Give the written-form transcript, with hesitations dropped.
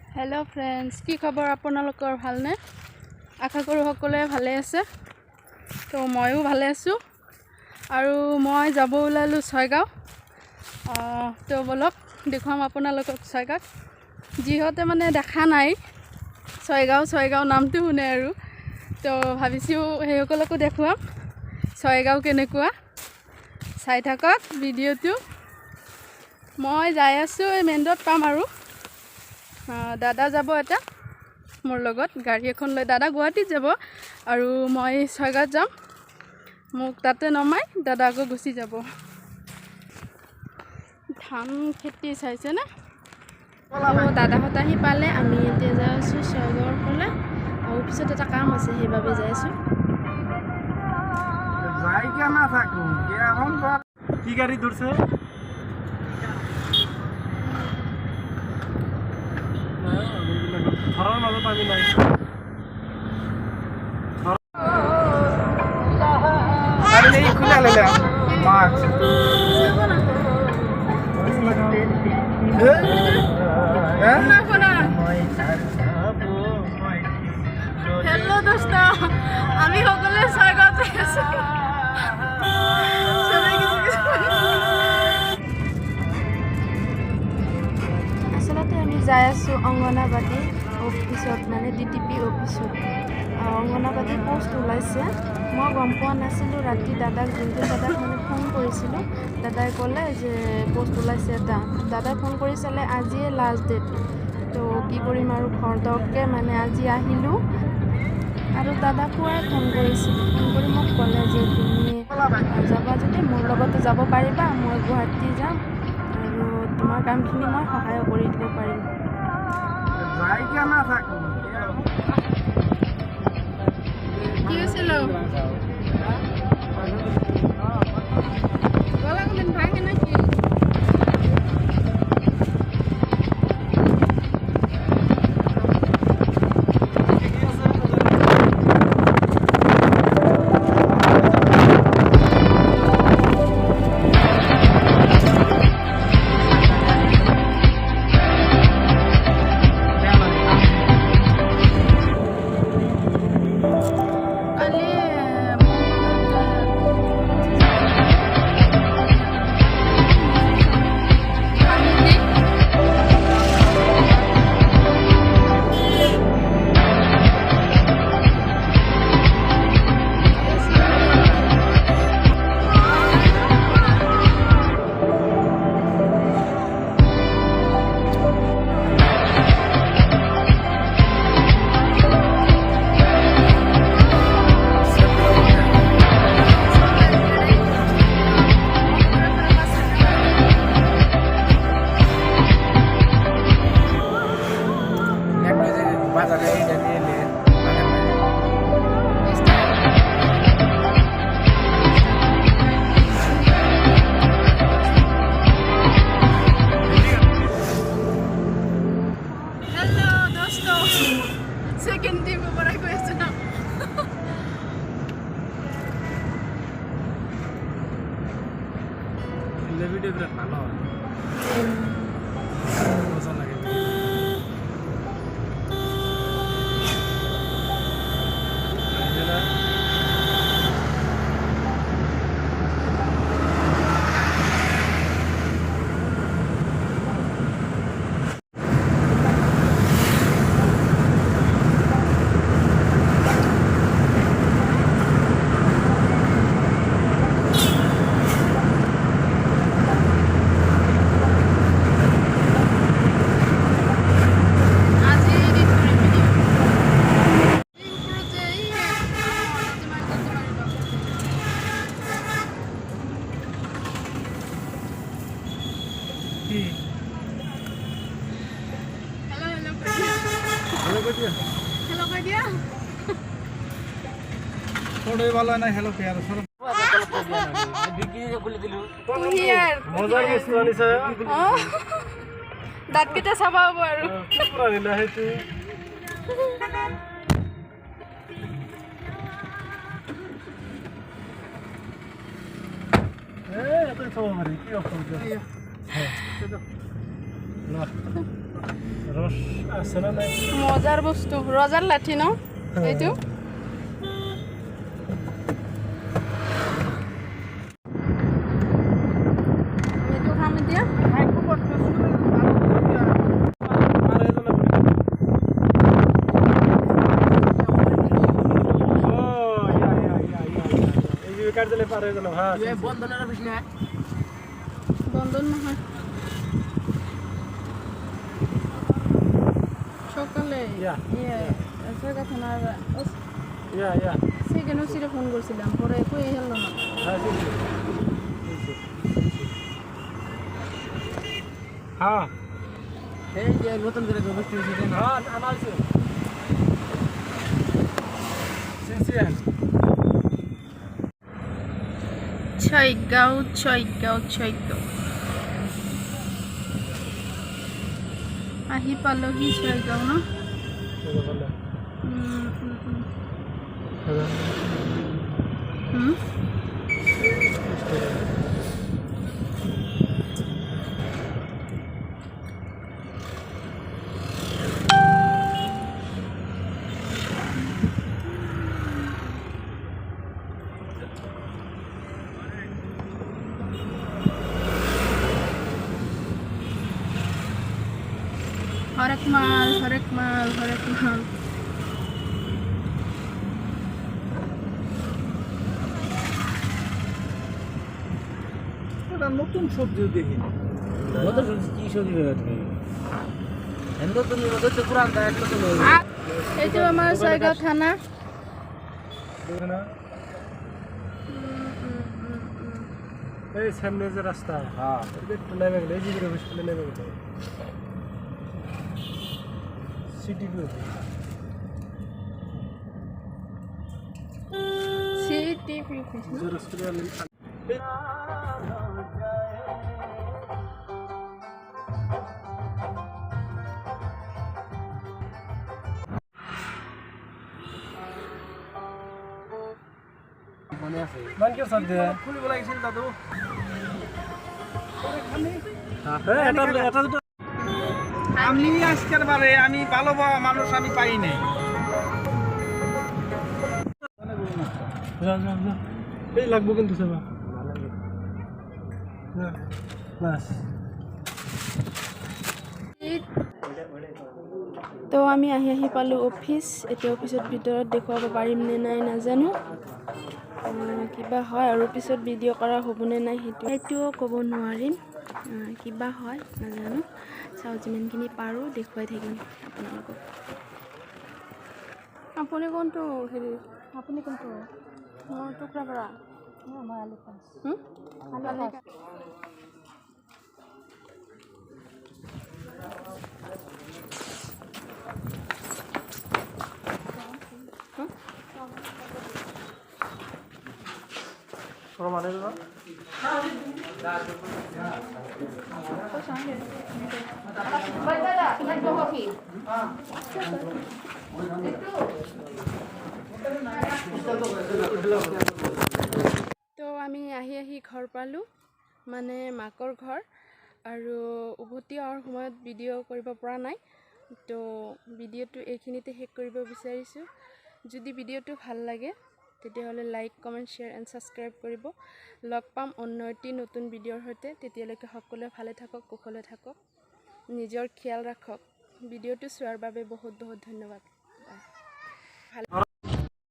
Hello friends की खबर आपनलोकर भालने आशा करूँ सकलोए भाले आछे तो मयো भाले आछो आरु मैं जाब ओलालो छयगाँव तो बोलक देखुवाम आपनलोকক छयगाँव जिहते माने देखा नाई छयगाँव नामটো शुने आरु तो भाबिछु हेयकलको देखुवाम छयगाँव केनेकुवा चाइ थाকক भिडिओটো मैं जाय आछो मेन रोड पाम आरु दादा যাব এটা মোৰ লগত গাড়ী এখন লৈ দাদা গুৱাহাটীত যাব আৰু মই ছয়গাঁৱত যাম মোক তাতে নমাই দাদা আকৌ গুচি যাব ধান খেতি চাইছে না দাদা হতাহি পালে আমি এতিয়া যাই আছো ছয়গাঁৱৰ ফালে আৰু পিছত এটা কাম আছে সেইবাবে যাই আছো যাই কি না থাকো কি এখন কি গাড়ি ধরছে ধরার মাজত আমি নাই আরে নেই খুলে আলেলা মাছ हेलो दोस्तों আমি সকলে ছয়গাঁৱত আছো আসলতে আমি যাই আছো অঙ্গনাবাদী অফিসত মানে ডিটিপি অফিসত অঙ্গনাবাদী পোস্ট ওলাইছে মই গম পোৱা নাছিলোঁ ৰাতি দাদাক যোনটো দাদাক মানে ফোন কৰিছিলোঁ দাদাই ক'লে যে পোস্ট ওলাইছে এটা দাদাই ফোন কৰি চালে আজিয়ে লাষ্ট ডেট তো কি কৰিম আৰু ঘৰ দৰকে মানে আজি আহিলোঁ আৰু দাদা পুৱাই ফোন কৰিছিলোঁ ফোন কৰি মোক ক'লে যে তুমি যাবা যদি মোৰ লগতে যাব পাৰিবা মই গুৱাহাটী যাম আৰু তোমাৰ কামখিনি মই সহায় কৰি দিব পাৰিম যাই কি না থাকো কি হৈছিল গলা কোন ভাঙে নাকি Second team para ko ito na. Le video berat ভালো মজা লাগে Hello kay dia. थोड़े वाला ना हेलो प्यार सर বিক্রি খুলে দিলু Here. মজার বস্তু আনিছে দাঁত কেইটা চাবা হ'ব আৰু পুৰা দিলা হেতু এ এত সব মাৰি কি অফাৰ ৰস আছে না নাই মজাৰ বস্তু ৰজাৰ লাঠি ন এইটো এইটো খাম এতিয়া বন্ধন নহয় সকালে সরকার থানার সেখানেও সিরে ফোন করছিলাম পরে কই হেলো না হ্যাঁ এই যে নতুন করে গোবস্তি হয়েছে হ্যাঁ আনাইছে সিনসিয়ার ছয়গাঁও আহি পালোহি ছয়গাঁও ন হরেক মাল নতুন সবজি দেখি নতুন কি সবজি বের তুমি নতুন নতুন তো পুরান তা একটা তো এইটো আমাৰ ছয়গাঁও থানা এই সামনে যে রাস্তা হ্যাঁ একটু নেমে গেলে এই জিবির অফিস নেমে গেলে সিটি মনে আছে মান কি সাথে খুলি বলা গেছিল দাদু আমি আজকের বারে আমি ভালো মানুষ আমি পাই নাই এই লাগবো কিন্তু সেবা বাস তো আমি আহি পালোঁ অফিচ এতিয়া অফিচত ভিতৰত দেখুৱাব পাৰিম নে নাই নাজানো কিবা হয় আৰু পিছত ভিডিঅ' কৰা হ'বনে নাই সেইটোও ক'ব নোৱাৰিম কিবা হয় নাজানো চাওঁ যিমানখিনি পাৰোঁ দেখুৱাই থাকিম আপোনালোকক আপুনি কোনটো হেৰি আপুনি কোনটো মোৰ টুকুৰা পৰা মই আলু মানে না তো আমি আহি ঘৰ পালোঁ মানে মাকৰ ঘৰ আৰু উভতি অহাৰ সময়ত ভিডিঅ' কৰিব পৰা নাই তো ভিডিঅ'টো এইখিনিতে শেষ কৰিব বিচাৰিছোঁ যদি ভিডিঅ'টো ভাল লাগে তেতিয়াহ'লে like comment share and subscribe কৰিব লগ পাম অন্য এটি নতুন ভিডিঅ'ৰ সৈতে তেতিয়ালৈকে সকলোৱে ভালে থাকক কুশলে থাকক নিজৰ খিয়াল ৰাখক ভিডিঅ'টো চোৱাৰ বাবে বহুত ধন্যবাদ